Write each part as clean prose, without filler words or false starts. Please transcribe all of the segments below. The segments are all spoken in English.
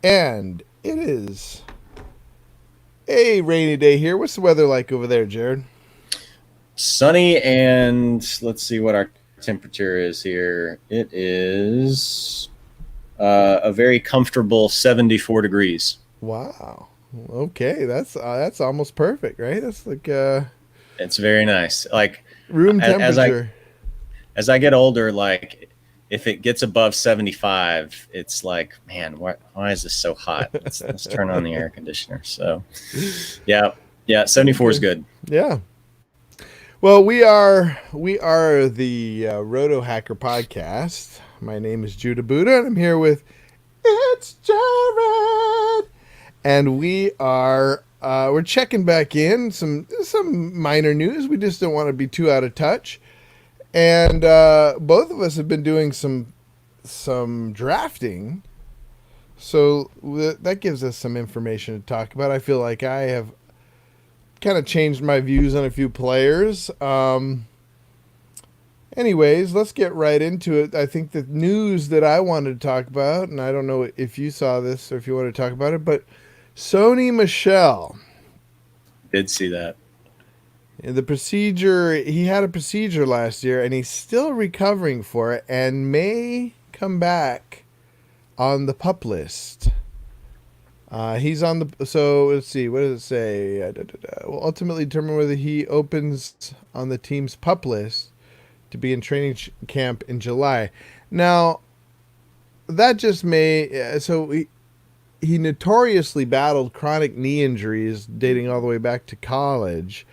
And it is a rainy day here. What's the weather like over there, Jared? Sunny, and let's see what our temperature is here. It is a very comfortable 74 degrees. Wow. Okay, that's almost perfect, right? That's like It's very nice. Like room as I temperature. as I get older, like if it gets above 75, it's like, man, why is this so hot? Let's turn on the air conditioner. So yeah, yeah, 74 is Okay. good. Yeah. Well, we are the Rotohacker podcast. My name is Judah Buddha, and I'm here with it's Jared, and we're checking back in some minor news. We just don't want to be too out of touch, and both of us have been doing some drafting, so that gives us some information to talk about. I feel like I have kind of changed my views on a few players. Anyways, let's get right into it. I think the news that I wanted to talk about, and I don't know if you saw this or if you want to talk about it, but Sony Michel, Did see that. the procedure, he had a procedure last year and he's still recovering for it and may come back on the pup list. He's on the, so let's see, what does it say? Will ultimately determine whether he opens on the team's pup list to be in training camp in July. Now, that just may, so he notoriously battled chronic knee injuries dating all the way back to college.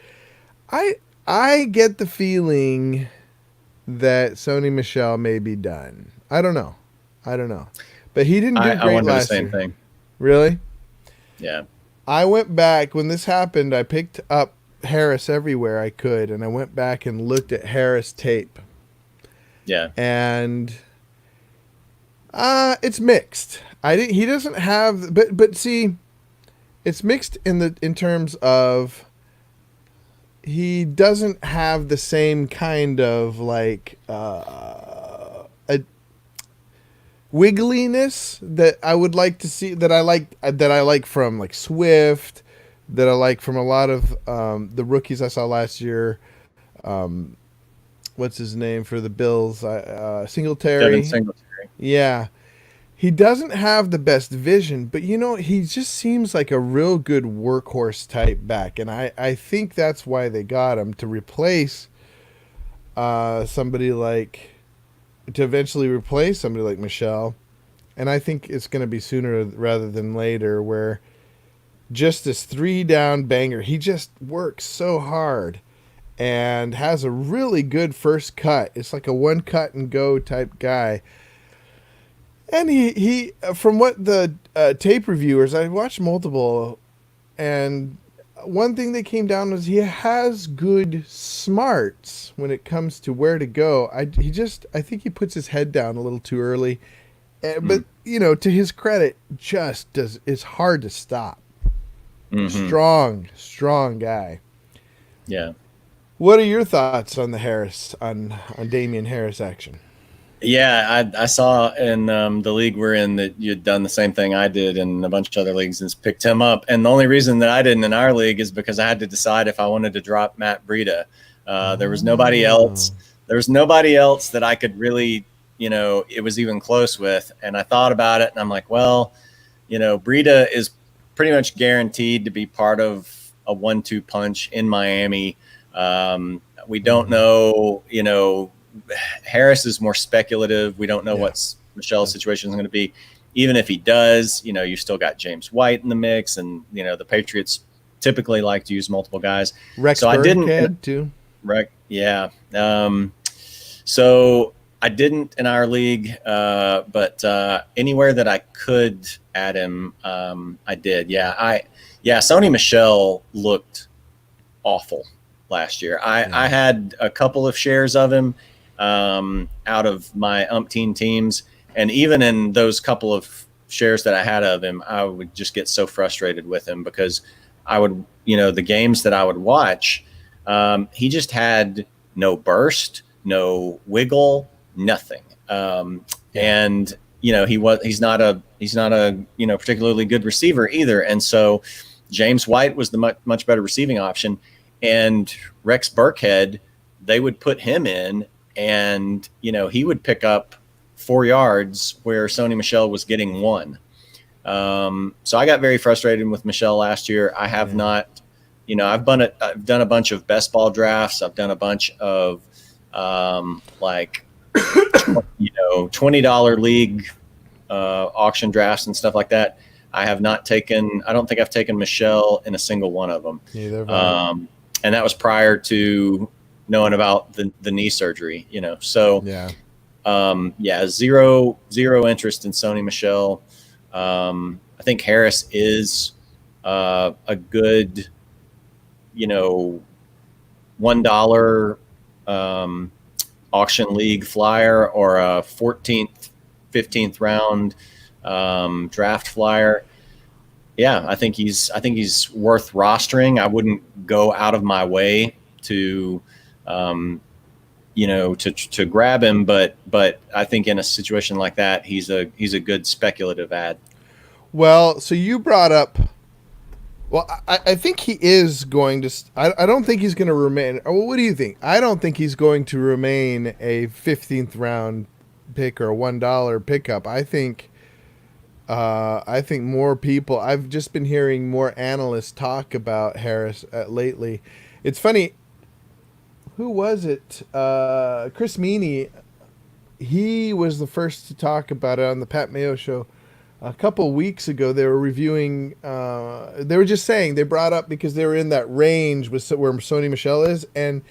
I I get the feeling that Sony Michel may be done. I don't know. I don't know. But he didn't do I great wonder the last same year. thing. Really? Yeah, I went back when this happened. I picked up Harris everywhere I could, and I went back and looked at Harris tape, yeah. and it's mixed. I didn't. He doesn't have, but see, it's mixed in terms of he doesn't have the same kind of like a wiggliness that I would like to see that I like from like Swift, that I like from a lot of the rookies I saw last year. Um, what's his name for the Bills? Devin Singletary. Singletary. Yeah, he doesn't have the best vision, but he just seems like a real good workhorse type back, and I think that's why they got him to replace somebody like to eventually replace somebody like Michelle. And I think it's going to be sooner rather than later where just this three down banger, he just works so hard and has a really good first cut. It's like a one cut and go type guy. And he from what the tape reviewers, I watched multiple, and one thing that came down was he has good smarts when it comes to where to go. I think he puts his head down a little too early. Mm. But to his credit, just does it's hard to stop. Hmm. Strong guy. Yeah. What are your thoughts on the Harris on Damian Harris action? Yeah, I saw in the league we're in that you'd done the same thing I did in a bunch of other leagues and picked him up. And the only reason that I didn't in our league is because I had to decide if I wanted to drop Matt Breida. There was nobody else. Oh, There was nobody else that I could really, it was even close with. And I thought about it, and I'm like, well, Breida is pretty much guaranteed to be part of a 1-2 punch in Miami. We don't mm-hmm. know, Harris is more speculative. We don't know Yeah. what Michelle's situation is going to be. Even if he does, you still got James White in the mix, and the Patriots typically like to use multiple guys. Rex So I didn't. Burkhead too. Right? Yeah. So I didn't in our league, but anywhere that I could add him, I did. Yeah. Sony Michel looked awful last year. I Yeah. had a couple of shares of him out of my umpteen teams. And even in those couple of shares that I had of him, I would just get so frustrated with him because I would, the games that I would watch, he just had no burst, no wiggle, nothing. Yeah. And, he's not a particularly good receiver either. And so James White was the much better receiving option, and Rex Burkhead, they would put him in, and he would pick up 4 yards where Sony Michel was getting one. So I got very frustrated with Michel last year. I have not, I've done a bunch of best ball drafts. I've done a bunch of like $20 league auction drafts and stuff like that. I don't think I've taken Michel in a single one of them. Neither. And that was prior to knowing about the knee surgery, So zero interest in Sony Michel. I think Harris is a good, $1 auction league flyer, or a 14th, 15th round draft flyer. Yeah, I think he's worth rostering. I wouldn't go out of my way to to grab him, but I think in a situation like that, he's a good speculative ad. Well, so you brought up. Well, I think he is going to. I don't think he's going to remain. Well, what do you think? I don't think he's going to remain a 15th round pick or a $1 pickup. I think more people. I've just been hearing more analysts talk about Harris lately. It's funny. Who was it? Chris Meany. He was the first to talk about it on the Pat Mayo show a couple weeks ago. They were reviewing. They were just saying, they brought up because they were in that range with where Sony Michel is, and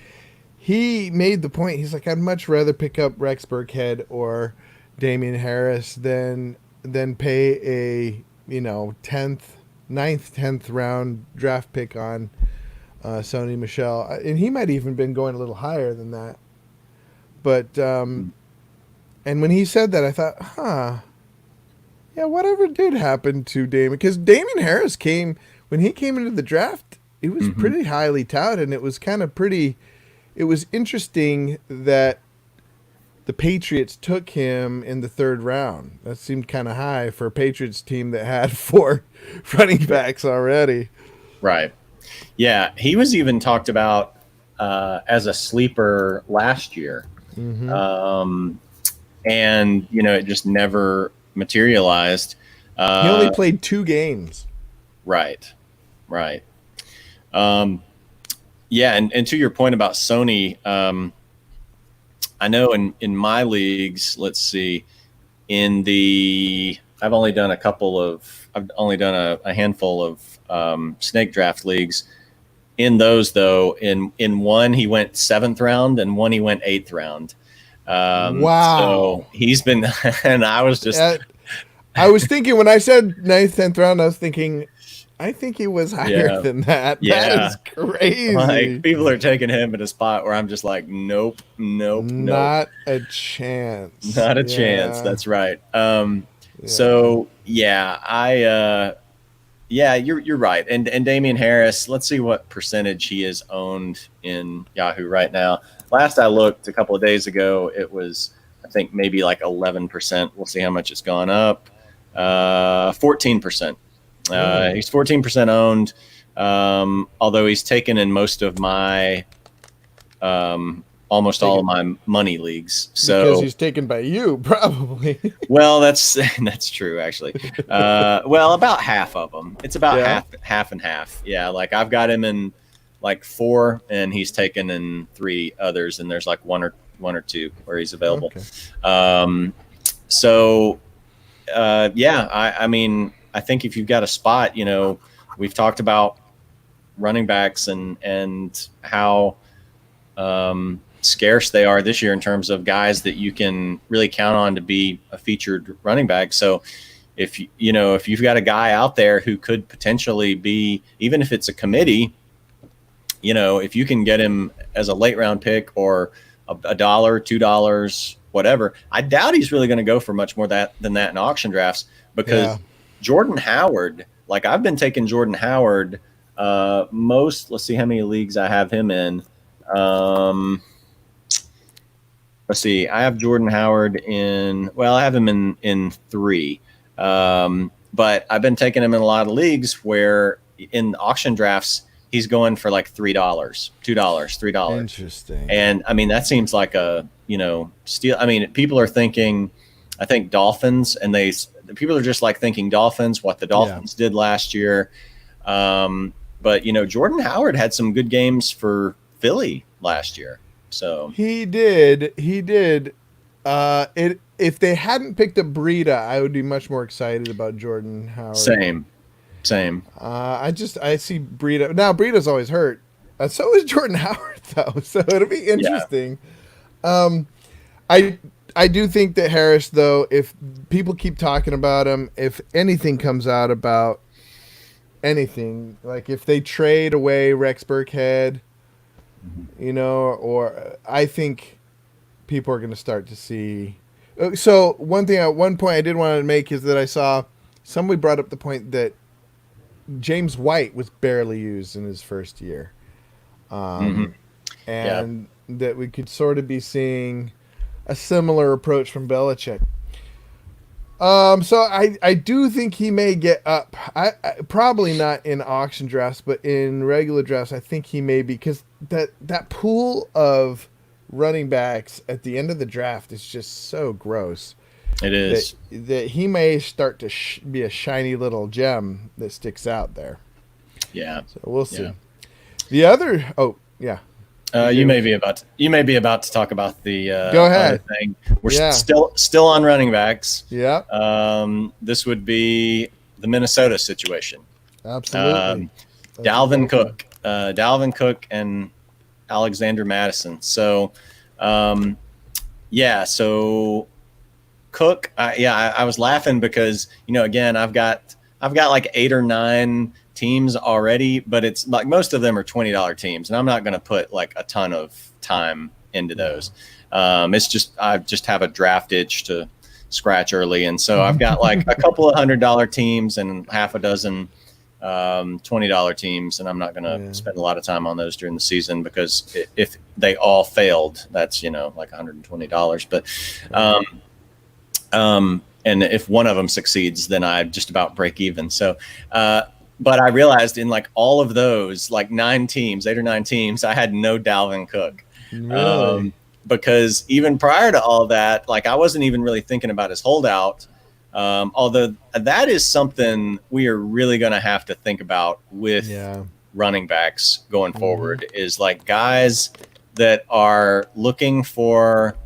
he made the point. He's like, I'd much rather pick up Rex Burkhead or Damian Harris than pay a 10th, 9th, 10th round draft pick on Sony Michel, and he might even been going a little higher than that. But and when he said that, I thought, yeah, whatever did happen to Damian? Because Damian Harris when he came into the draft, it was pretty highly touted, and it was kind of pretty. It was interesting that the Patriots took him in the 3rd round. That seemed kind of high for a Patriots team that had 4 running backs already. Right. Yeah, he was even talked about as a sleeper last year, and it just never materialized. He only played 2 games. Right. Yeah, and to your point about Sony, I know in my leagues, let's see, I've only done a handful of snake draft leagues. In those, though, in one he went 7th round, and one he went 8th round. Wow! So he's been, and I was just, I was thinking when I said 9th, 10th round, I was thinking, I think he was higher than that. Yeah. That is crazy. Like, people are taking him at a spot where I'm just like, nope. Not a chance. Not a chance. That's right. So you're right. And Damian Harris, let's see what percentage he is owned in Yahoo right now. Last I looked a couple of days ago, it was, I think, maybe like 11%. We'll see how much it's gone up. 14%. He's 14% owned, although he's taken in most of my almost all of my money leagues. So because he's taken by you, probably. Well, that's true, actually. Well, about half of them. It's about half and half. Yeah, like I've got him in like 4, and he's taken in 3 others, and there's like one or two where he's available. Okay. I mean, I think if you've got a spot, we've talked about running backs and how scarce they are this year in terms of guys that you can really count on to be a featured running back. So if you've got a guy out there who could potentially be, even if it's a committee, if you can get him as a late round pick or $1, $2, whatever, I doubt he's really going to go for much more than that in auction drafts, because Jordan Howard, like I've been taking Jordan Howard let's see how many leagues I have him in. let's see. I have Jordan Howard in. Well, I have him in 3, but I've been taking him in a lot of leagues where in auction drafts he's going for like $3, $2, $3, Interesting. and I mean that seems like a steal. I mean, people are thinking. I think Dolphins, and people are just like thinking Dolphins. What the Dolphins did last year. But Jordan Howard had some good games for Philly last year. So He did. He did. If they hadn't picked up Breida, I would be much more excited about Jordan Howard. same. I see Breida now. Breida's always hurt. So is Jordan Howard though. So it'll be interesting. I I do think that Harris, though, if people keep talking about him, if anything comes out about anything, like if they trade away Rex Burkhead, or I think people are going to start to see. So one thing, at one point I did want to make is that I saw somebody brought up the point that James White was barely used in his first year. And that we could sort of be seeing a similar approach from Belichick. So I do think he may get up. I probably not in auction drafts, but in regular drafts, I think he may be, because that pool of running backs at the end of the draft is just so gross. It is that he may start to be a shiny little gem that sticks out there. Yeah. So we'll see. Yeah. The other, yeah. You may be about to talk about the go ahead other thing. We're still on running backs. Yeah. This would be the Minnesota situation. Absolutely. Dalvin Cook and Alexander Madison. So, so Cook. I was laughing because again I've got like 8 or 9 teams already, but it's like most of them are $20 teams, and I'm not going to put like a ton of time into those. It's just I just have a draft itch to scratch early, and so I've got like a couple of $100 teams and half a dozen $20 teams, and I'm not going to spend a lot of time on those during the season, because if they all failed, that's like $120. But and if one of them succeeds, then I just about break even. So. But I realized in like all of those, like 8 or 9 teams, I had no Dalvin Cook. Really? Because even prior to all that, like I wasn't even really thinking about his holdout. Although that is something we are really going to have to think about with running backs going forward, is like guys that are looking for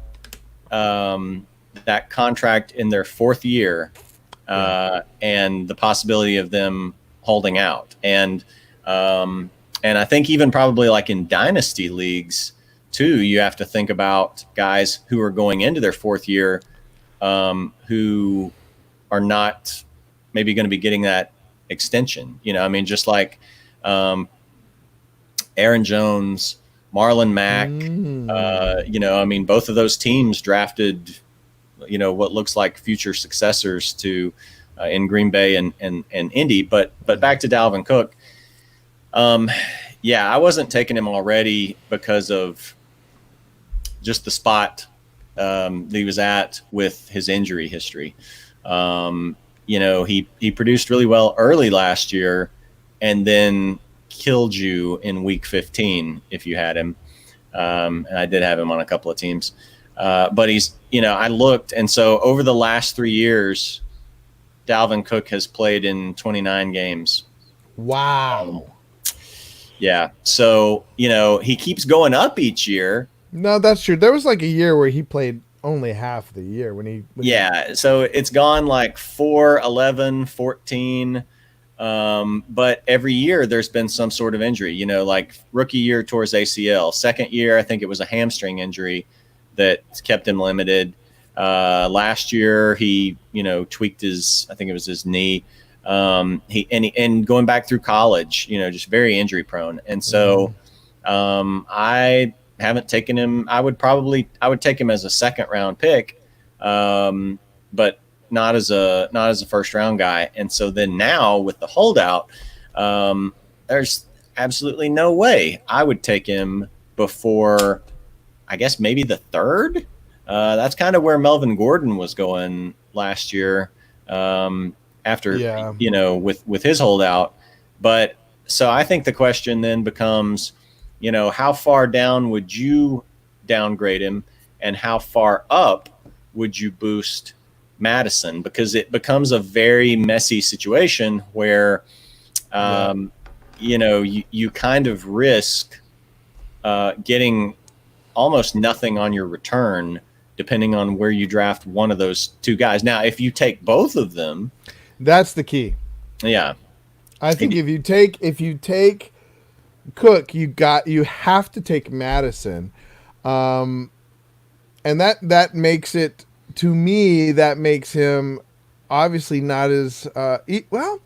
that contract in their 4th year and the possibility of them holding out. And I think even probably like in dynasty leagues too, you have to think about guys who are going into their 4th year who are not maybe going to be getting that extension. I mean, just like Aaron Jones, Marlon Mack, I mean, both of those teams drafted, what looks like future successors to in Green Bay and Indy. But back to Dalvin Cook. I wasn't taking him already because of just the spot that he was at with his injury history. He produced really well early last year and then killed you in week 15 if you had him. And I did have him on a couple of teams. But he's, I looked, and so over the last 3 years, Dalvin Cook has played in 29 games. Wow. So, he keeps going up each year. No, that's true. There was like a year where he played only half the year So it's gone like 4, 11, 14. But every year there's been some sort of injury, like rookie year towards ACL. Second year, I think it was a hamstring injury that kept him limited. Last year he, tweaked I think it was his knee. And going back through college, just very injury prone. And so, I haven't taken him. I would take him as a 2nd round pick. But not as a first round guy. And so then now with the holdout, there's absolutely no way I would take him before, I guess maybe the 3rd. That's kind of where Melvin Gordon was going last year, after Yeah. with his holdout. But so I think the question then becomes, how far down would you downgrade him, and how far up would you boost Madison? Because it becomes a very messy situation where, Yeah. um, you kind of risk getting almost nothing on your return depending on where you draft one of those two guys. Now, if you take both of them, That's the key. yeah, I think if you take Cook, you have to take Madison. Um, and that makes it, to me, that makes him obviously not as well,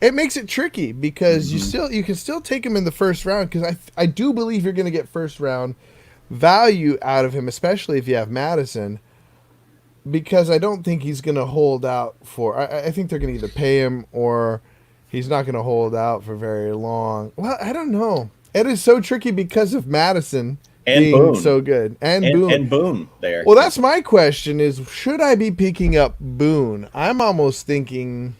it makes it tricky because mm-hmm. you can still take him in the first round, because I do believe you're going to get first round value out of him, especially if you have Madison, because I don't think he's going to hold out for. I think they're going to either pay him, or he's not going to hold out for very long. Well, I don't know. It is so tricky because of Madison And being Boone so good, and and Boone. and Boone there. Well, that's my question: is should I be picking up Boone? I'm almost thinking.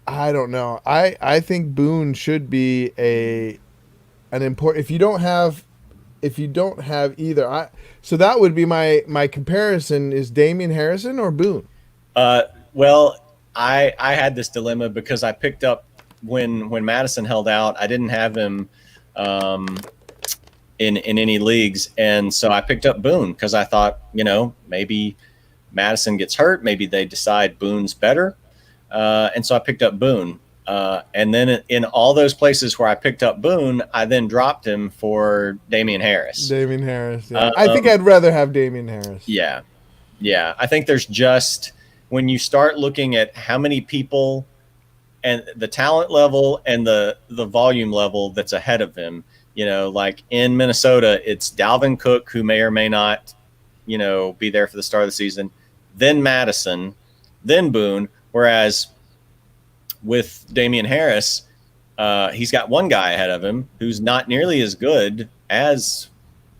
I don't know. I think Boone should be an important. If you don't have either, so that would be my comparison: is Damian Harrison or Boone? Uh, well, I had this dilemma because I picked up when Madison held out. I didn't have him um, in any leagues, and so I picked up Boone because I thought, maybe Madison gets hurt, maybe they decide Boone's better, and so I picked up Boone. And then in all those places where I picked up Boone, I then dropped him for Damian Harris. Damian Harris. Yeah, I think I'd rather have Damian Harris. Yeah, yeah. I think there's just, when you start looking at how many people and the talent level and the volume level that's ahead of him, like in Minnesota, it's Dalvin Cook, who may or may not, be there for the start of the season, then Madison, then Boone. Whereas with Damian Harris, he's got one guy ahead of him who's not nearly as good as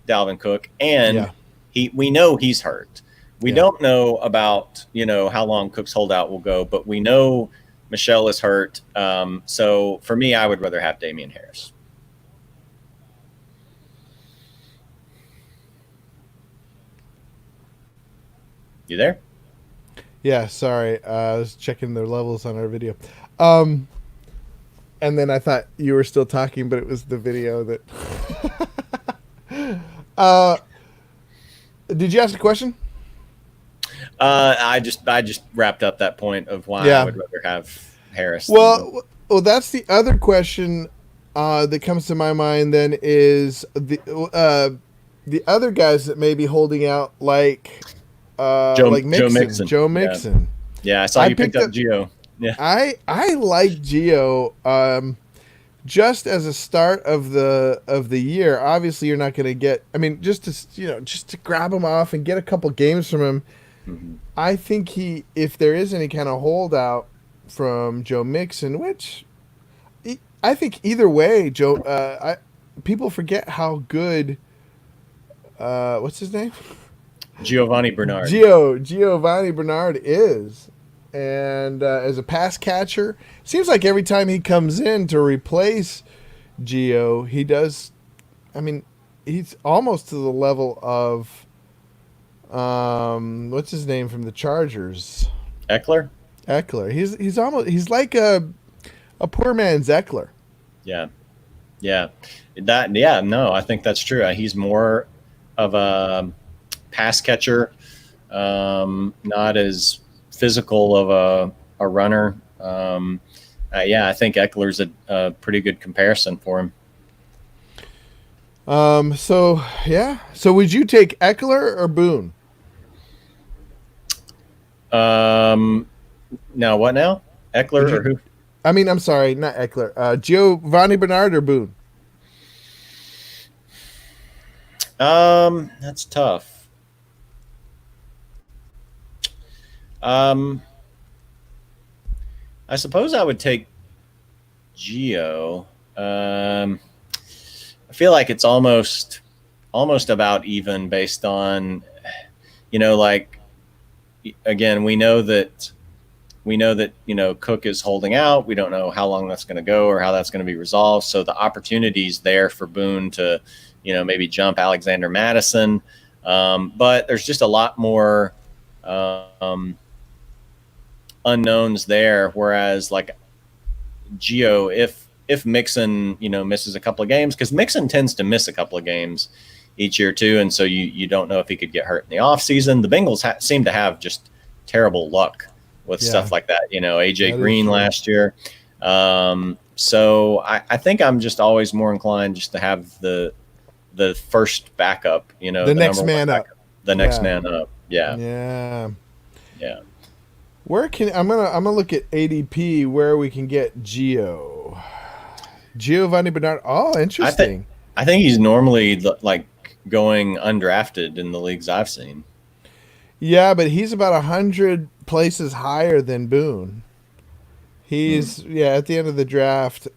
Dalvin Cook, and Yeah. we know he's hurt. We Yeah. don't know about how long Cook's holdout will go, but we know Michelle is hurt. So for me, I would rather have Damian Harris. You there? Yeah, sorry. I was checking their levels on our video. Um, and then I thought you were still talking, but it was the video that. uh, did you ask a question? I just wrapped up that point of why I would rather have Harris. Well, that's the other question that comes to my mind. Then is the other guys that may be holding out, like like Mixon, Joe Mixon. Joe Mixon. Yeah, I saw you picked up Gio. Yeah, I like Gio. Just as a start of the year. Obviously, you're not going to get. I mean, just to grab him off and get a couple games from him. mm-hmm. I think if there is any kind of holdout from Joe Mixon, which I think either way, people forget how good. What's his name? Giovanni Bernard. Giovanni Bernard is. And as a pass catcher, seems like every time he comes in to replace Gio, he does. I mean, he's almost to the level of what's his name from the Chargers? Eckler. He's like a poor man's Eckler. Yeah, no, I think that's true. He's more of a pass catcher, not as physical of a runner. I think Eckler's a pretty good comparison for him. So would you take Eckler or Boone? Now what now? Eckler or who? I mean, I'm sorry, not Eckler. Giovanni Bernard or Boone? That's tough. I suppose I would take Gio. I feel like it's almost almost about even based on, like, again, we know that Cook is holding out. We don't know how long that's going to go or how that's going to be resolved. So the opportunities there for Boone to, maybe jump Alexander Madison, but there's just a lot more um, unknowns there. Whereas like Geo, if Mixon misses a couple of games, because Mixon tends to miss a couple of games each year too, and so you don't know if he could get hurt in the offseason. The Bengals seem to have just terrible luck with Yeah, stuff like that. AJ that is Green true. last year. So I think I'm just always more inclined just to have the first backup, The the next number one man up. backup, the next Yeah. man up. Yeah, Yeah. yeah. Where can I'm gonna look at ADP where we can get Giovanni Bernard. Oh, I think interesting. I think he's normally like going undrafted in the leagues I've seen. Yeah, but he's about 100 places higher than Boone. Hmm. He's at the end of the draft.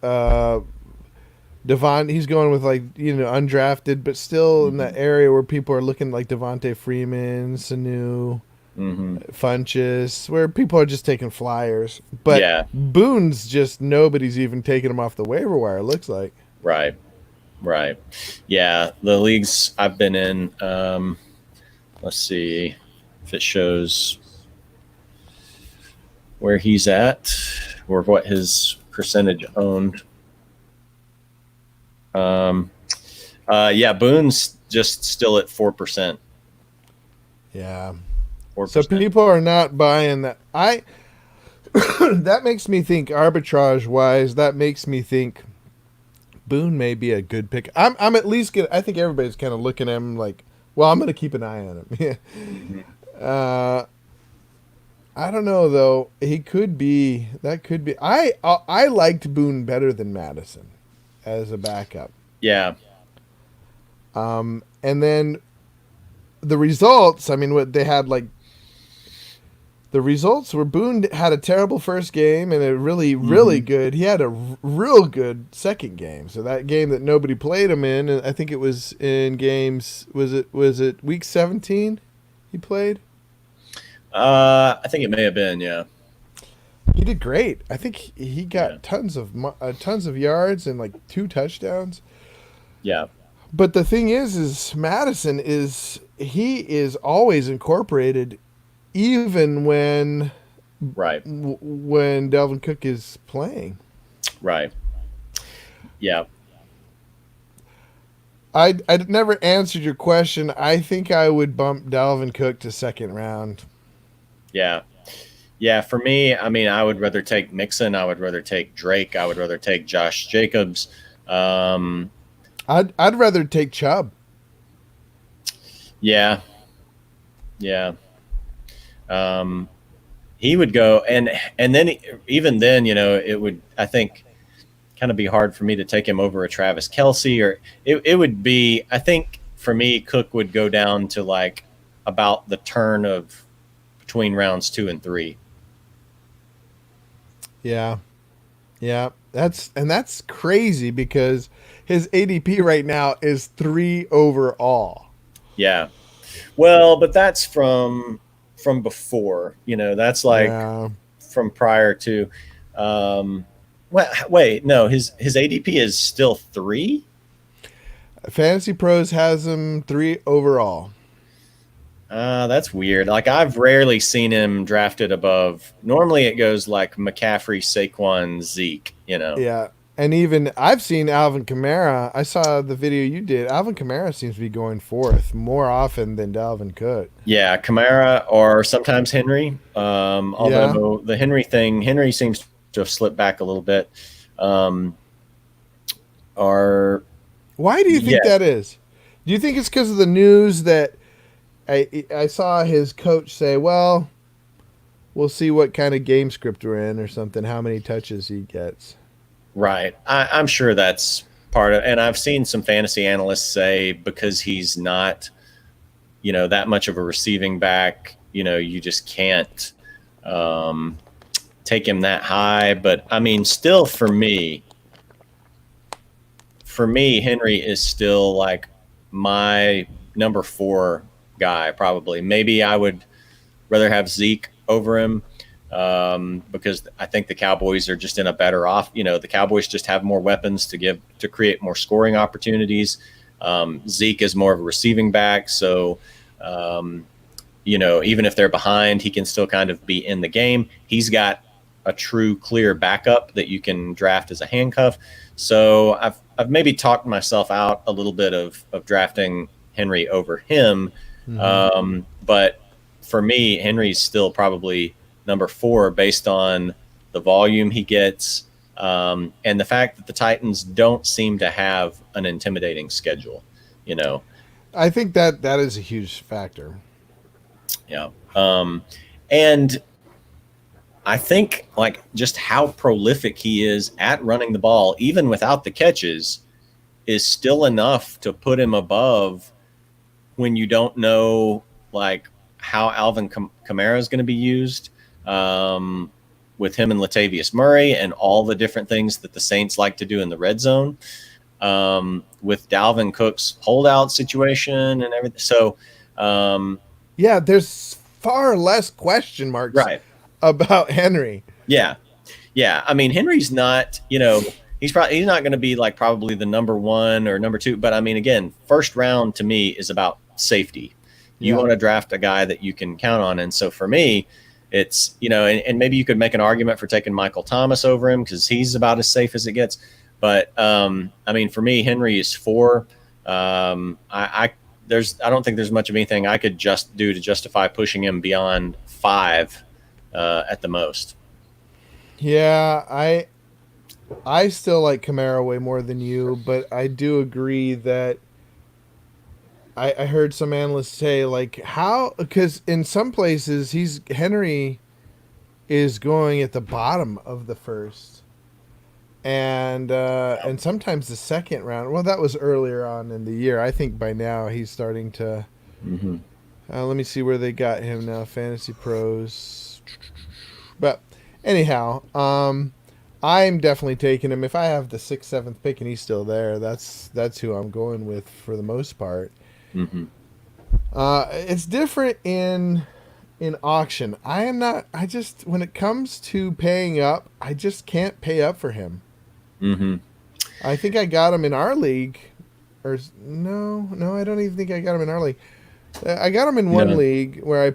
Devon, he's going with like undrafted, but still in that Hmm. area where people are looking like Devontae Freeman, Sanu, Hmm. Funches, where people are just taking flyers. But Yeah. Boone's just nobody's even taking him off the waiver wire. It looks like. Right. Right. Yeah. The leagues I've been in. Let's see if it shows where he's at or what his percentage owned. Um, yeah, Boone's just still at 4%. Yeah. Four So percent. people are not buying that. I that makes me think arbitrage wise. That makes me think Boone may be a good pick. I'm at least gonna. I think everybody's kind of looking at him like, well, I'm gonna keep an eye on him. Hmm. uh, I don't know though. He could be. That could be. I liked Boone better than Madison as a backup. Yeah. And then the results. I mean, what they had like the results were Boone had a terrible first game and a really, really Hmm. good. He had a real good second game. So that game that nobody played him in, and I think it was in games. Was it week 17? He played. I think it may have been. Yeah. He did great. I think he Yeah. got tons of yards and like 2 touchdowns. Yeah. But the thing is Madison he is always incorporated, even Right. when Delvin Cook is playing. Right. Yeah. I never answered your question. I think I would bump Dalvin Cook to second round. Yeah. Yeah. For me, I mean, I would rather take Mixon. I would rather take Drake. I would rather take Josh Jacobs. Um, I'd rather take Chubb. yeah. Yeah. Um, he would go, and then even then, it would, I think, kind of be hard for me to take him over a Travis Kelsey, or it would be, I think for me, Cook would go down to like about the turn of between rounds 2 and 3. Yeah, yeah. That's crazy because his ADP right now is 3 overall. Yeah. Well, but that's from before, that's like Yeah. from prior to, well, wait, no, his ADP is still 3. Fantasy Pros has him 3 overall. That's weird. Like I've rarely seen him drafted above. Normally it goes like McCaffrey, Saquon, Zeke. Yeah. And even I've seen Alvin Kamara. I saw the video you did. Alvin Kamara seems to be going fourth more often than Dalvin Cook. Yeah, Kamara or sometimes Henry. Yeah. Although the Henry seems to have slipped back a little bit. Um, or Why do you think yeah, that is? Do you think it's because of the news that I saw his coach say, well, we'll see what kind of game script we're in or something, how many touches he gets. right. I'm sure that's part of, and I've seen some fantasy analysts say because he's not, that much of a receiving back, you just can't um, take him that high. But I mean, still for me, Henry is still like my number 4 guy, probably. Maybe I would rather have Zeke over him, because I think the Cowboys are just in a better off. The Cowboys just have more weapons to create more scoring opportunities. Zeke is more of a receiving back, so even if they're behind, he can still kind of be in the game. He's got a true clear backup that you can draft as a handcuff. So I've maybe talked myself out a little bit of drafting Henry over him. But for me, Henry's still probably number 4 based on the volume he gets, and the fact that the Titans don't seem to have an intimidating schedule. I think that is a huge factor. Yeah. And I think like just how prolific he is at running the ball, even without the catches, is still enough to put him above when you don't know like how Alvin Kamara is going to be used, with him and Latavius Murray and all the different things that the Saints like to do in the red zone, with Dalvin Cook's holdout situation and everything. So, yeah, there's far less question marks right. about Henry. Yeah. Yeah. I mean, Henry's not, he's not going to be like probably the number 1 or number 2. But I mean, again, first round to me is about safety. You want to draft a guy that you can count on. And so for me, it's, and maybe you could make an argument for taking Michael Thomas over him because he's about as safe as it gets. But I mean, for me, Henry is 4. I don't think there's much of anything I could just do to justify pushing him beyond 5 at the most. Yeah, I still like Kamara way more than you, but I do agree that I heard some analysts say like because in some places Henry is going at the bottom of the first, and sometimes the second round. Well, that was earlier on in the year. I think by now he's starting to. Mm-hmm. Let me see where they got him now. Fantasy Pros, but anyhow, I'm definitely taking him. If I have the 6th, 7th pick and he's still there, that's who I'm going with for the most part. Mm-hmm. It's different in auction. I just when it comes to paying up, I just can't pay up for him. Mm-hmm. I think I got him in our league, or no, I don't even think I got him in our league. I got him in one league where I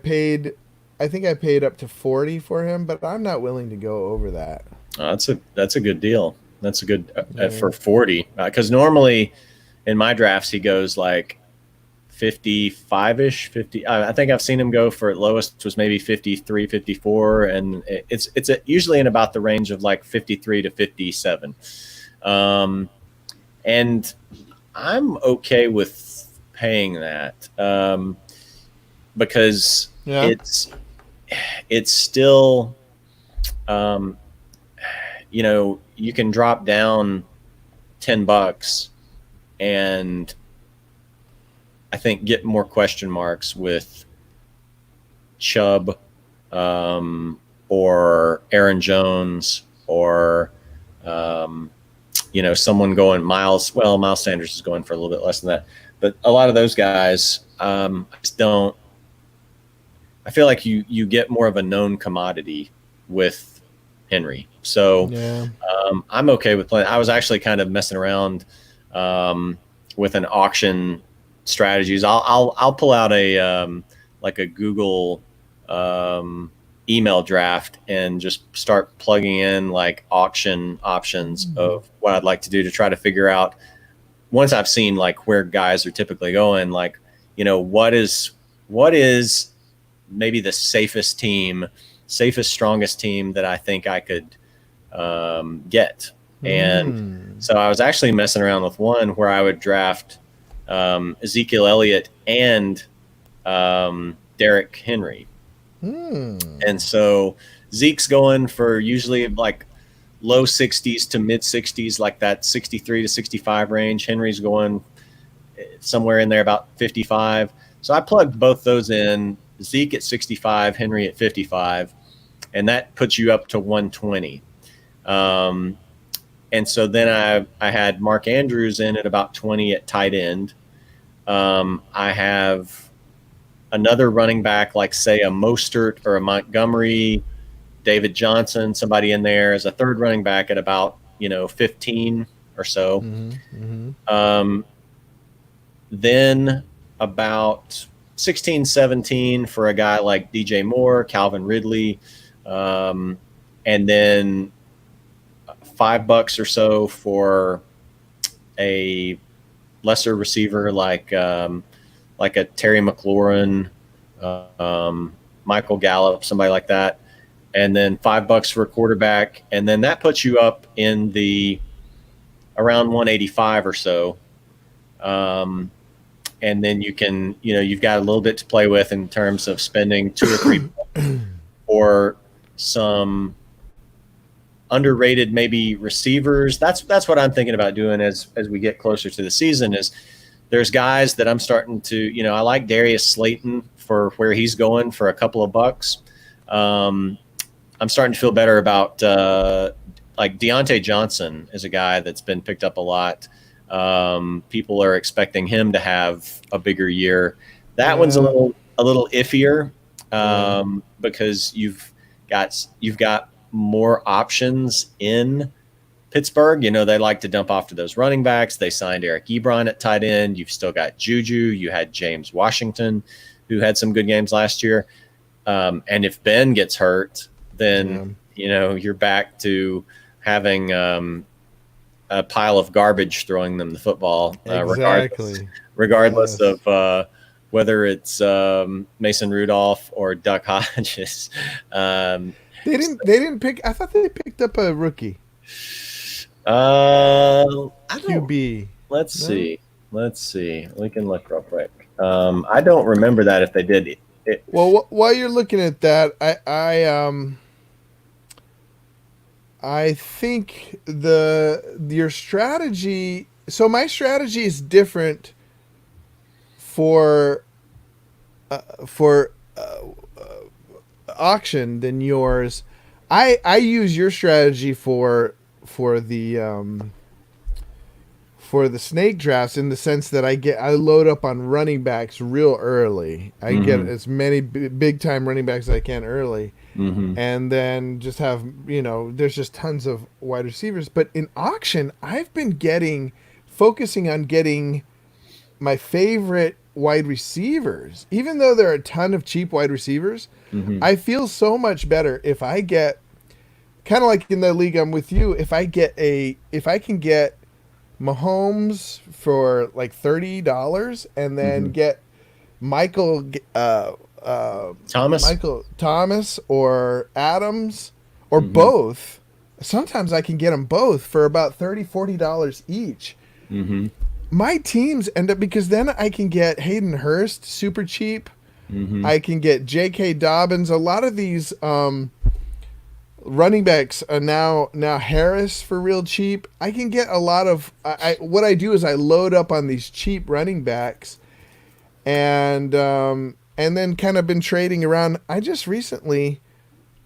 think I paid up to 40 for him, but I'm not willing to go over that. That's a good deal. That's a good for 40, because normally in my drafts he goes like 55-ish, 50. I think I've seen him go for at lowest was maybe 53, 54, and it's usually in about the range of like 53 to 57. And I'm okay with paying that, because it's still, you can drop down $10 and I think get more question marks with Chubb, or Aaron Jones, or someone going Miles. Well, Miles Sanders is going for a little bit less than that, but a lot of those guys, I just don't. I feel like you get more of a known commodity with Henry, so I'm okay with playing. I was actually kind of messing around with an auction strategies. I'll pull out a like a Google email draft and just start plugging in like auction options of what I'd like to do to try to figure out, once I've seen like where guys are typically going, like what is maybe the safest, strongest team that I think I could get. And so I was actually messing around with one where I would draft Ezekiel Elliott and Derrick Henry. And so Zeke's going for usually like low 60s to mid 60s, like that 63 to 65 range. Henry's going somewhere in there about 55. So I plugged both those in, Zeke at 65, Henry at 55, and that puts you up to 120. And so then I had Mark Andrews in at about 20 at tight end. I have another running back, like say a Mostert or a Montgomery, David Johnson, somebody in there as a third running back at about 15 or so. Um, then about 16, 17 for a guy like DJ Moore, Calvin Ridley, um, and then $5 or so for a lesser receiver like a Terry McLaurin, Michael Gallup, somebody like that, and then $5 for a quarterback, and then that puts you up in the around 185 or so. And then you've got a little bit to play with in terms of spending 2 or 3 or some underrated maybe receivers. That's what I'm thinking about doing as we get closer to the season. Is there's guys that I'm starting to, I like Darius Slayton for where he's going for a couple of bucks. I'm starting to feel better about like Deontay Johnson is a guy that's been picked up a lot. People are expecting him to have a bigger year. That one's a little iffier because you've got more options in Pittsburgh. They like to dump off to those running backs. They signed Eric Ebron at tight end. You've still got Juju. You had James Washington, who had some good games last year. And if Ben gets hurt, then you're back to having a pile of garbage throwing them the football, regardless of whether it's Mason Rudolph or Duck Hodges. They didn't pick. I thought they picked up a rookie. I don't. QB. Let's see. We can look real quick. I don't remember that if they did. Well, while you're looking at that, I think your strategy. So my strategy is different for auction than yours. I use your strategy for the snake drafts in the sense that I load up on running backs real early. I get as many big time running backs as I can early. And then just have, there's just tons of wide receivers. But in auction, I've been focusing on getting my favorite wide receivers. Even though there are a ton of cheap wide receivers, I feel so much better if I get, kind of like in the league I'm with you, if I can get Mahomes for like $30 and then get Michael Thomas or Adams or both. Sometimes I can get them both for about $30-$40 each. My teams end up, because then I can get Hayden Hurst super cheap. I can get J.K. Dobbins. A lot of these running backs are now Harris for real cheap. I can get a lot of. What I do is I load up on these cheap running backs, and then kind of been trading around. I just recently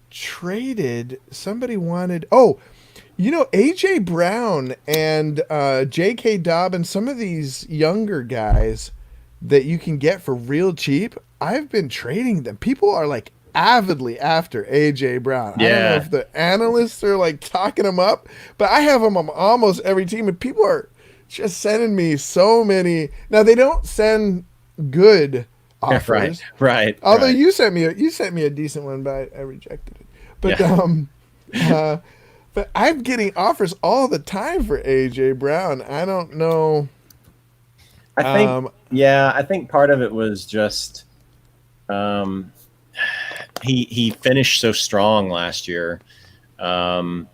traded. Somebody wanted. A.J. Brown and J.K. Dobbins, some of these younger guys that you can get for real cheap, I've been trading them. People are like avidly after A.J. Brown. Yeah. I don't know if the analysts are like talking him up, but I have him on almost every team, and people are just sending me so many. Now, they don't send good offers. Right. Although you sent me a decent one, but I rejected it. But but I'm getting offers all the time for A.J. Brown. I don't know. I think part of it was just he finished so strong last year. And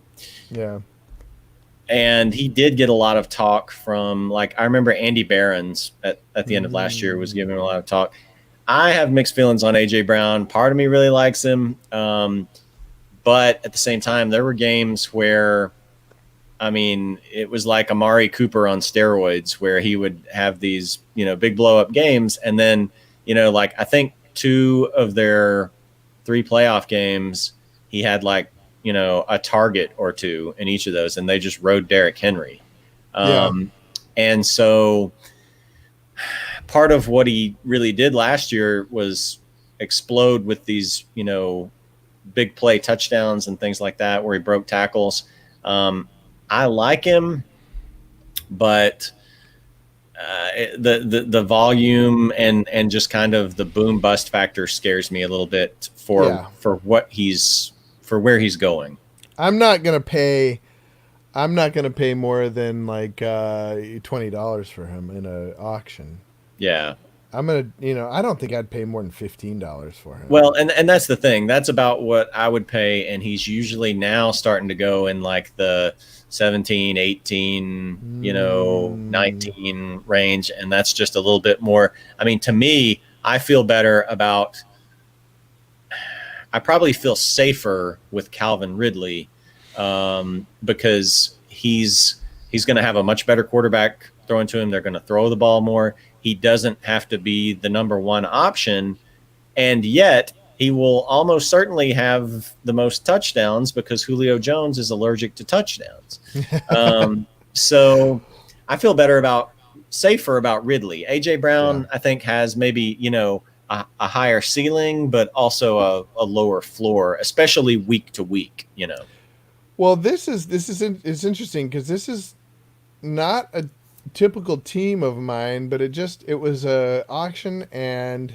he did get a lot of talk from, like, I remember Andy Behrens at the end of last year was giving him a lot of talk. I have mixed feelings on A.J. Brown. Part of me really likes him. But at the same time, there were games where, it was like Amari Cooper on steroids, where he would have these, big blow up games. And then, like, I think 2 of their 3 playoff games, he had like, a target or 2 in each of those, and they just rode Derrick Henry. And so part of what he really did last year was explode with these, big play touchdowns and things like that, where he broke tackles. I like him, but the volume and just kind of the boom bust factor scares me a little bit for Yeah. for where he's going. I'm not gonna pay. I'm not gonna pay more than like $20 for him in an auction. Yeah. I'm gonna, I don't think I'd pay more than $15 for him. Well, and that's the thing. That's about what I would pay, and he's usually now starting to go in like the 17, 18, 19 range, and that's just a little bit more. I mean, to me, I probably feel safer with Calvin Ridley, because he's going to have a much better quarterback throwing to him. They're going to throw the ball more. He doesn't have to be the number one option, and yet he will almost certainly have the most touchdowns because Julio Jones is allergic to touchdowns. So I feel safer about Ridley. AJ Brown, I think, has maybe, a higher ceiling, but also a lower floor, especially week to week, Well, it's interesting because this is not a typical team of mine, but it was a auction, and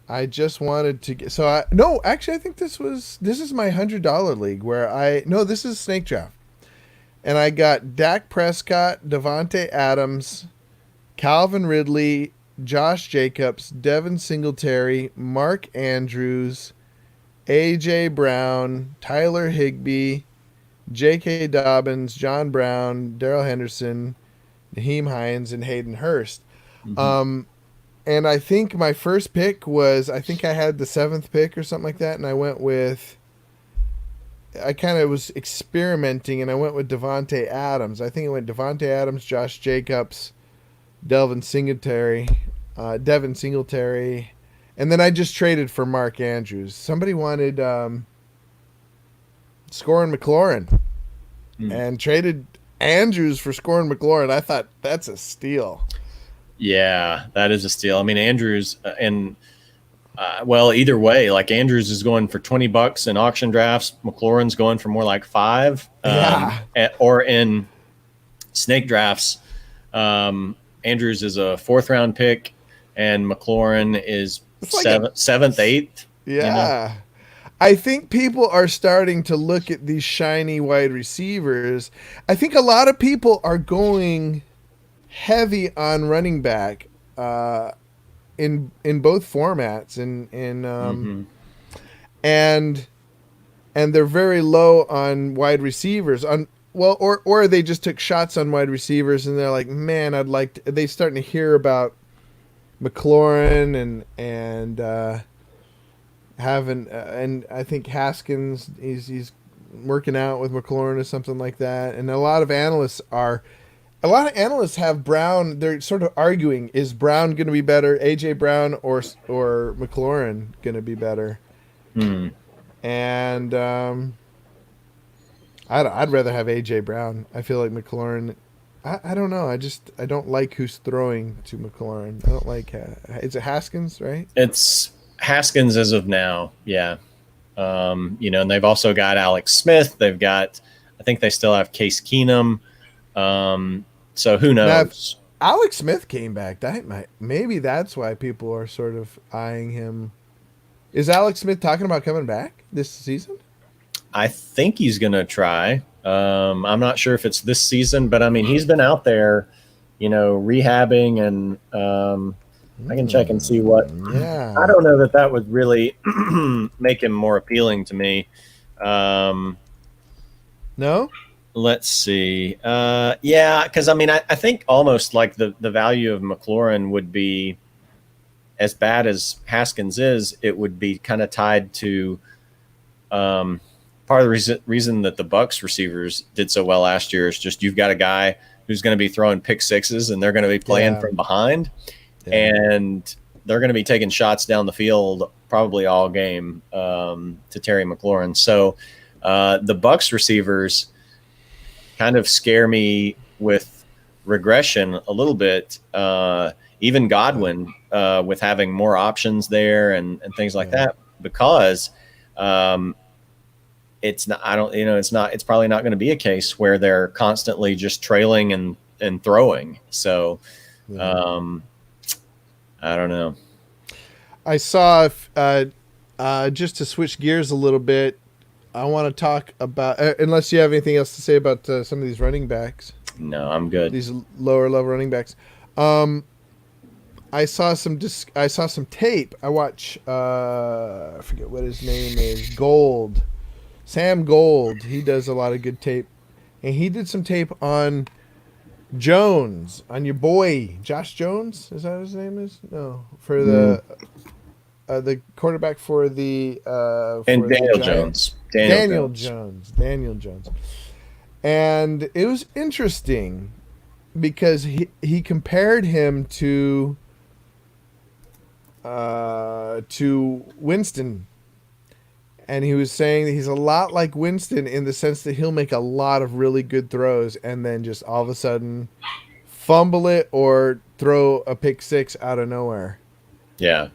I just wanted to get. So no, actually, I think this is my $100 league where this is snake draft, and I got Dak Prescott, Devontae Adams, Calvin Ridley, Josh Jacobs, Devin Singletary, Mark Andrews, A.J. Brown, Tyler Higbee, J.K. Dobbins, John Brown, Darrell Henderson, Naheem Hines, and Hayden Hurst. Mm-hmm. And I think my first pick I think I had the 7th pick or something like that, and I kind of was experimenting, and I went with Devontae Adams. I think it went Devontae Adams, Josh Jacobs, Devin Singletary, and then I just traded for Mark Andrews. Somebody wanted Scorin McLaurin, and traded Andrews for Scorin McLaurin. I thought that's a steal. Yeah, that is a steal. I mean, Andrews well, either way, like Andrews is going for $20 in auction drafts. McLaurin's going for more like $5. Or in snake drafts, Andrews is a 4th round pick, and McLaurin is seventh, 8th. Yeah. I think people are starting to look at these shiny wide receivers. I think a lot of people are going heavy on running back in both formats, and they're very low on wide receivers. Or they just took shots on wide receivers, and they're like, man, they starting to hear about McLaurin and having and I think Haskins he's working out with McLaurin or something like that. And a lot of analysts have Brown. They're sort of arguing: is Brown going to be better, AJ Brown, or McLaurin going to be better? And I'd rather have AJ Brown. I feel like McLaurin. I don't know. I don't like who's throwing to McLaurin. I don't like. Is it Haskins, right? It's Haskins as of now. Yeah. And they've also got Alex Smith. They've got. I think they still have Case Keenum. So who knows? Now, Alex Smith came back. Maybe that's why people are sort of eyeing him. Is Alex Smith talking about coming back this season? I think he's going to try. I'm not sure if it's this season, but I mean, he's been out there, rehabbing, and I can check and see what. Yeah. I don't know that would really make him more appealing to me. No? Let's see. Yeah, because I mean, I think almost like the value of McLaurin would be, as bad as Haskins is, it would be kind of tied to part of the reason that the Bucs receivers did so well last year is just you've got a guy who's going to be throwing pick sixes, and they're going to be playing from behind, and they're going to be taking shots down the field probably all game to Terry McLaurin. So the Bucs receivers kind of scare me with regression a little bit. even Godwin, with having more options there and things like Yeah. that, because um, it's not, I don't, it's probably not going to be a case where they're constantly just trailing and throwing. So, Yeah. um, I don't know. I saw, just to switch gears a little bit, I want to talk about, unless you have anything else to say about some of these running backs, No, I'm good. these lower level running backs. Um, I saw some tape. I watch. I forget what his name is. Gold. Sam Gold. He does a lot of good tape, and he did some tape on Jones, on your boy Josh Jones. Is that what his name is? No, for Mm. the quarterback And for the Daniel Giants. Jones. Daniel Daniel Jones. Jones. Daniel Jones. And it was interesting because he compared him to Winston, and he was saying that he's a lot like Winston in the sense that he'll make a lot of really good throws and then just all of a sudden fumble it or throw a pick six out of nowhere. Yeah.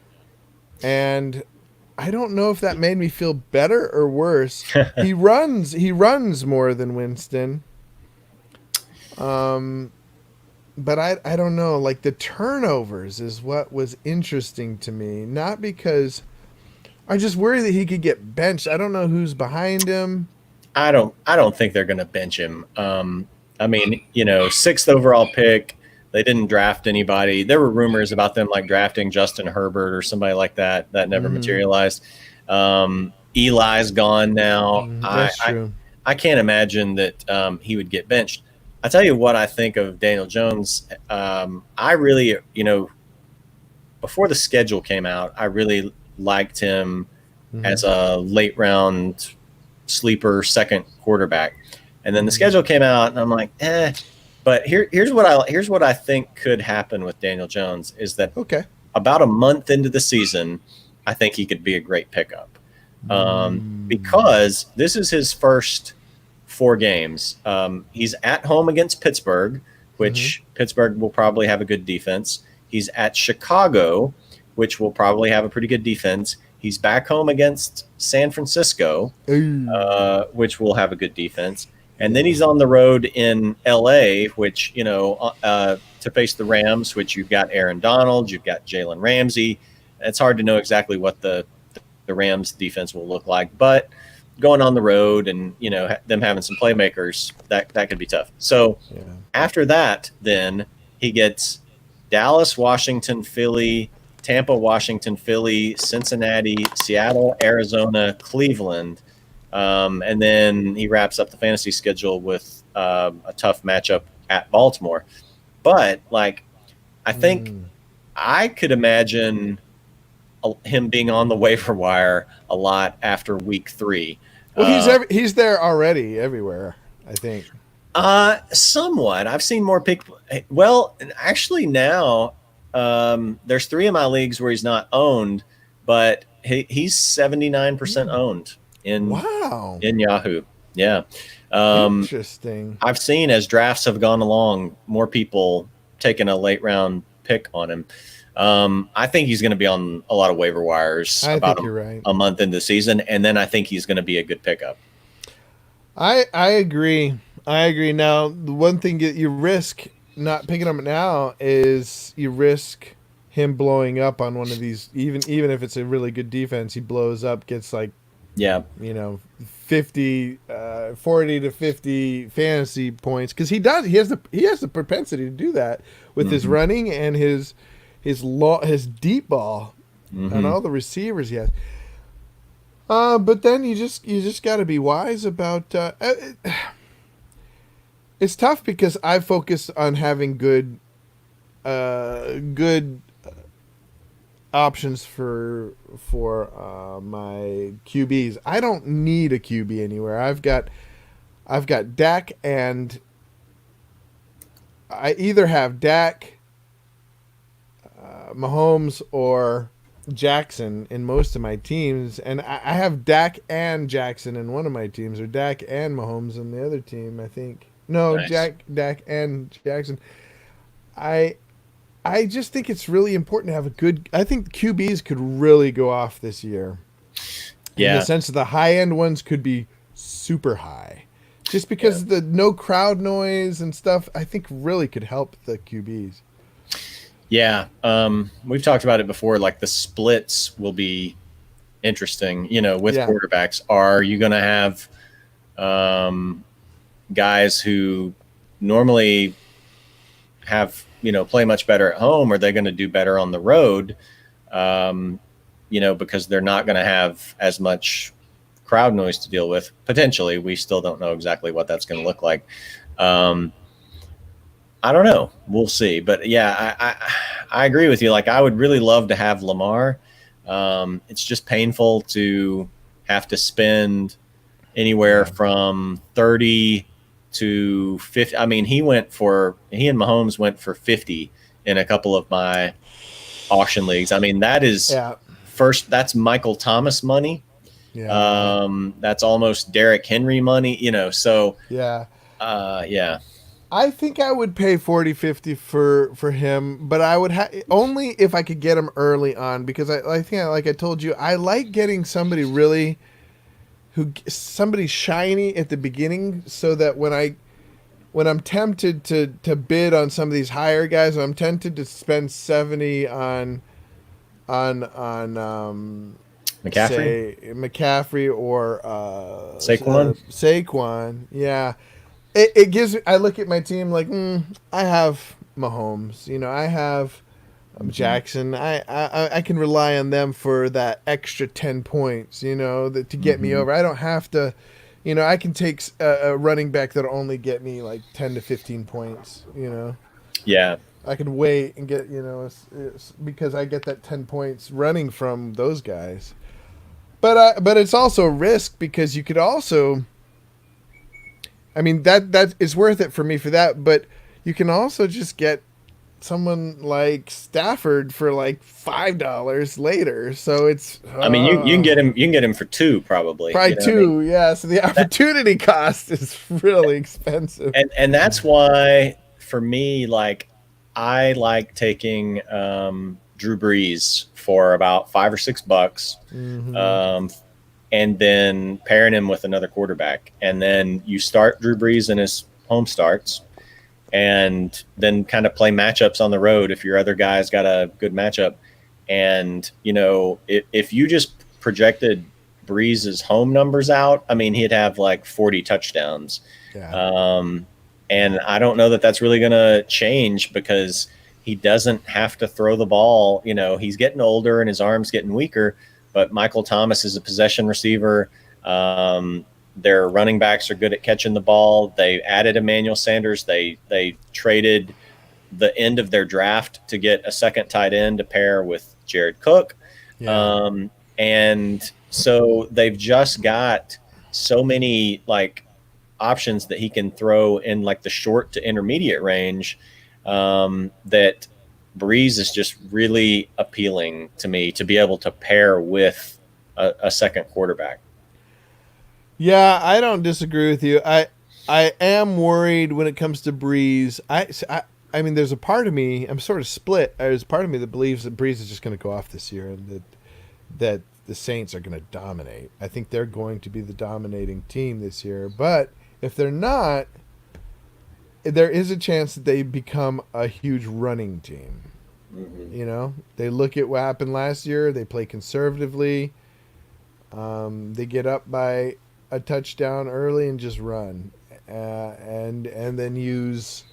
And I don't know if that made me feel better or worse. He runs more than Winston. Um but I don't know, like the turnovers is what was interesting to me, not because I just worry that he could get benched. I don't know who's behind him. I don't think they're going to bench him. I mean, sixth overall pick. They didn't draft anybody. There were rumors about them like drafting Justin Herbert or somebody like that. That never Mm-hmm. materialized. Eli's gone now. That's true. I can't imagine that he would get benched. I tell you what I think of Daniel Jones. I really, before the schedule came out, I really liked him Mm-hmm. as a late round sleeper second quarterback. And then the Mm-hmm. schedule came out, and I'm like, eh. But here's what I think could happen with Daniel Jones is that Okay. about a month into the season, I think he could be a great pickup, Mm. because this is his first four games. He's at home against Pittsburgh, Mm-hmm. which Pittsburgh will probably have a good defense. He's at Chicago, which will probably have a pretty good defense. He's back home against San Francisco, Ooh. which will have a good defense. And then Yeah. he's on the road in LA, which, to face the Rams, which you've got Aaron Donald, you've got Jalen Ramsey. It's hard to know exactly what the Rams defense will look like, but going on the road and, them having some playmakers, that could be tough. So Yeah. after that, then he gets Dallas, Washington, Philly, Tampa, Washington, Philly, Cincinnati, Seattle, Arizona, Cleveland. And then he wraps up the fantasy schedule with a tough matchup at Baltimore. But, like, I think Mm. I could imagine him being on the waiver wire a lot after week 3. Well, Uh, he's there already everywhere, I think. Somewhat. I've seen more pick. Well, actually, now there's 3 of my leagues where he's not owned, but he's 79% Mm. owned in Wow. in Yahoo. Yeah. Um, Interesting. I've seen as drafts have gone along, more people taking a late round pick on him. I think he's going to be on a lot of waiver wires I about think you're right. a month into the season, and then I think he's going to be a good pickup. I agree. I agree. Now, the one thing that you risk not picking him now is you risk him blowing up on one of these. Even if it's a really good defense, he blows up, gets like Yeah. 40 to 50 fantasy points because he has the propensity to do that with his Hmm. running and his deep ball and Hmm. all the receivers he has. But then you just got to be wise about. It's tough because I focus on having good options for my QBs. I don't need a QB anywhere. I've got Dak, and I either have Dak, Mahomes, or Jackson in most of my teams, and I have Dak and Jackson in one of my teams, or Dak and Mahomes in the other team. I think no, Nice. Dak and Jackson. I I just think it's really important to have a good. I think QBs could really go off this year in the Yeah, sense that the high end ones could be super high, just yeah, because the no crowd noise and stuff. I think really could help the QBs. yeah. We've talked about it before. Like the splits will be interesting. With Yeah, quarterbacks, are you going to have um, guys who normally have play much better at home? Are they going to do better on the road? Um, because they're not going to have as much crowd noise to deal with. Potentially, we still don't know exactly what that's going to look like. Um, I don't know. We'll see. But yeah, I agree with you. Like, I would really love to have Lamar. It's just painful to have to spend anywhere yeah, from 30 to 50. I mean, he and Mahomes went for 50 in a couple of my auction leagues. I mean, yeah, that's Michael Thomas money. yeah, That's almost Derrick Henry money, so yeah. yeah. I think I would pay 40, 50 for him, but I would only if I could get him early on because I think like I told you, I like getting somebody really somebody shiny at the beginning so that when I'm tempted to bid on some of these higher guys, I'm tempted to spend 70 on McCaffrey, say McCaffrey or Saquon. Saquon. Yeah, it gives me. I look at my team like I have Mahomes. I have Mm-hmm. Jackson. I can rely on them for that extra 10 points. To get me Mm-hmm. over. I don't have to. I can take a running back that'll only get me like 10 to 15 points. Yeah, I can wait and get it's because I get that 10 points running from those guys. But it's also a risk because you could also. I mean that is worth it for me for that. But you can also just get someone like Stafford for like $5 later. So it's I mean, you can get him. You can get him for two, probably. probably You know what I mean? two. Yeah. So the That, opportunity cost is really expensive. and that's why for me, like, I like taking Drew Brees for about $5 or $6. Hmm. Um, and then pairing him with another quarterback. And then you start Drew Brees in his home starts, and then kind of play matchups on the road if your other guy's got a good matchup. And, if you just projected Breeze's home numbers out, I mean, he'd have like 40 touchdowns. Yeah. Um, and I don't know that that's really going to change because he doesn't have to throw the ball. He's getting older and his arm's getting weaker, but Michael Thomas is a possession receiver. Their running backs are good at catching the ball. They added Emmanuel Sanders. They traded the end of their draft to get a second tight end to pair with Jared Cook. Yeah. And so they've just got so many like options that he can throw in like the short to intermediate range, that Breeze is just really appealing to me to be able to pair with a second quarterback. Yeah, I don't disagree with you. I am worried when it comes to Breeze. I mean, there's a part of me. I'm sort of split. There's a part of me that believes that Breeze is just going to go off this year, and that the Saints are going to dominate. I think they're going to be the dominating team this year. But if they're not, there is a chance that they become a huge running team. Mm-hmm. They look at what happened last year. They play conservatively. They get up by a touchdown early and just run, and then use.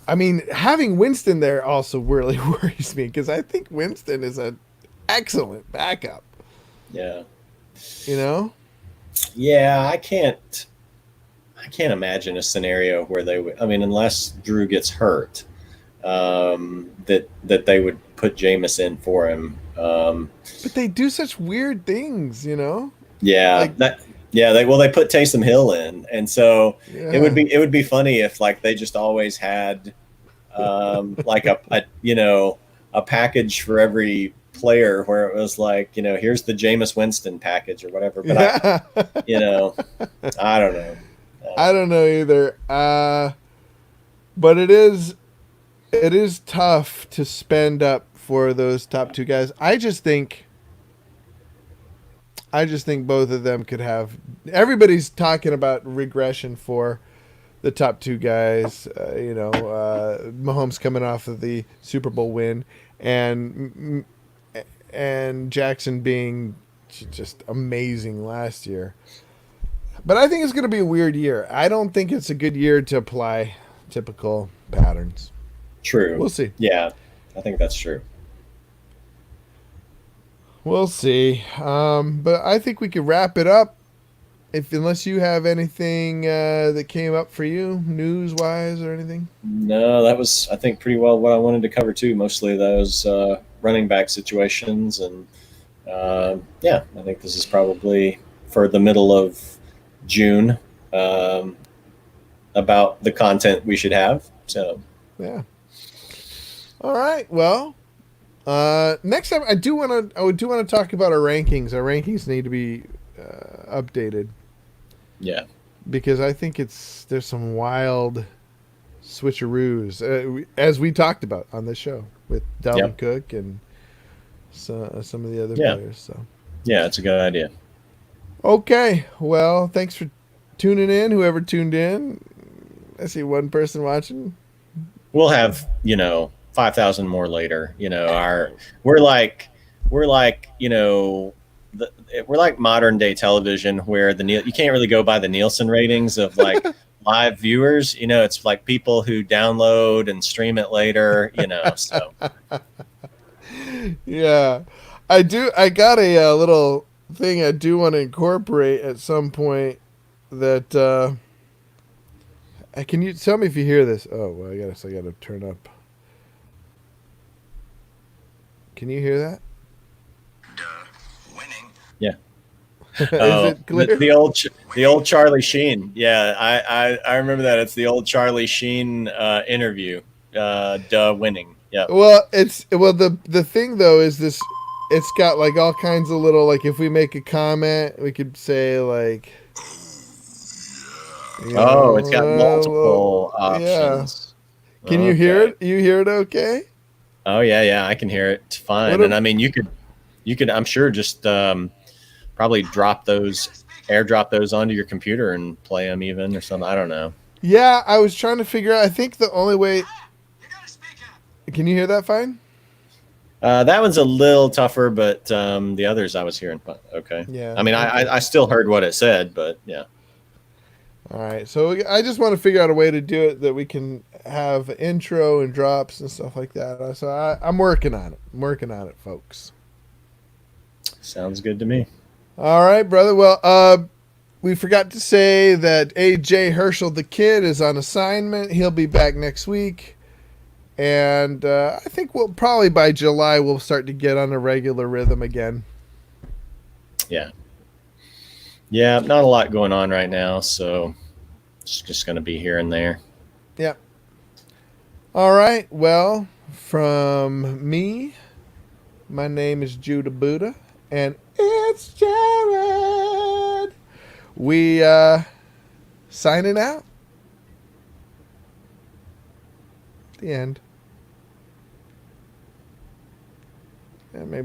I mean, having Winston there also really worries me because I think Winston is an excellent backup. Yeah. You know? Yeah, I can't imagine a scenario where they would. I mean, unless Drew gets hurt, that they would put Jameis in for him. But they do such weird things. Yeah, Like, they put Taysom Hill in, and so yeah, it would be funny if like they just always had like a package for every player where it was like here's the Jameis Winston package or whatever. But yeah. you know I don't know. I don't know either. But it is. it is tough to spend up for those top two guys. I just think both of them could have. Everybody's talking about regression for the top two guys. Mahomes coming off of the Super Bowl win, and Jackson being just amazing last year. But I think it's going to be a weird year. I don't think it's a good year to apply typical patterns. True. We'll see. Yeah, I think that's true. We'll see. But I think we could wrap it up. If unless you have anything that came up for you, news wise or anything. No, that was, I think, pretty well what I wanted to cover too. Mostly those running back situations, and yeah, I think this is probably for the middle of June, um, about the content we should have. So Yeah. All right. Well, next time I do want to. I do want to talk about our rankings. Our rankings need to be updated yeah, because I think there's some wild switcheroos, as we talked about on this show with Dalvin yep, Cook and some of the other yeah, players. So yeah, it's a good idea. okay. Well, thanks for tuning in. Whoever tuned in, I see one person watching. We'll have 5,000 more later. We're like the, we're like modern day television where you can't really go by the Nielsen ratings of like live viewers. It's like people who download and stream it later. So Yeah, I do. I got a, little thing I do want to incorporate at some point. That can you tell me if you hear this? Oh, well, I gotta turn up. Can you hear that? Winning. yeah. Is Oh, it clear? the old Charlie Sheen. Yeah, I remember that. It's the old Charlie Sheen interview. Winning. Yep. Well, the thing though is this. It's got like all kinds of little like if we make a comment, we could say like Oh, it's got well, multiple yeah. options. Can you hear Okay. it? You hear it? Okay. Oh yeah, yeah, I can hear it What? fine. And I mean, you could, I'm sure, just probably airdrop those onto your computer and play them even or something. I don't know. Yeah, I was trying to figure out. I think the only way. Can you hear that fine? That one's a little tougher, but the others I was hearing fine. Okay. Yeah. I mean, Okay. I still heard what it said, but yeah. All right. So I just want to figure out a way to do it that we can have intro and drops and stuff like that. So I'm working on it. I'm working on it, folks. Sounds good to me. All right, brother. Well, we forgot to say that AJ Herschel the kid is on assignment. He'll be back next week. And I think we'll probably by July we'll start to get on a regular rhythm again. Yeah. Yeah, not a lot going on right now, so it's just going to be here and there. Yeah. All right. Well, from me, my name is Judah Buddha, and it's Jared. We signing out. The end. Yeah, maybe.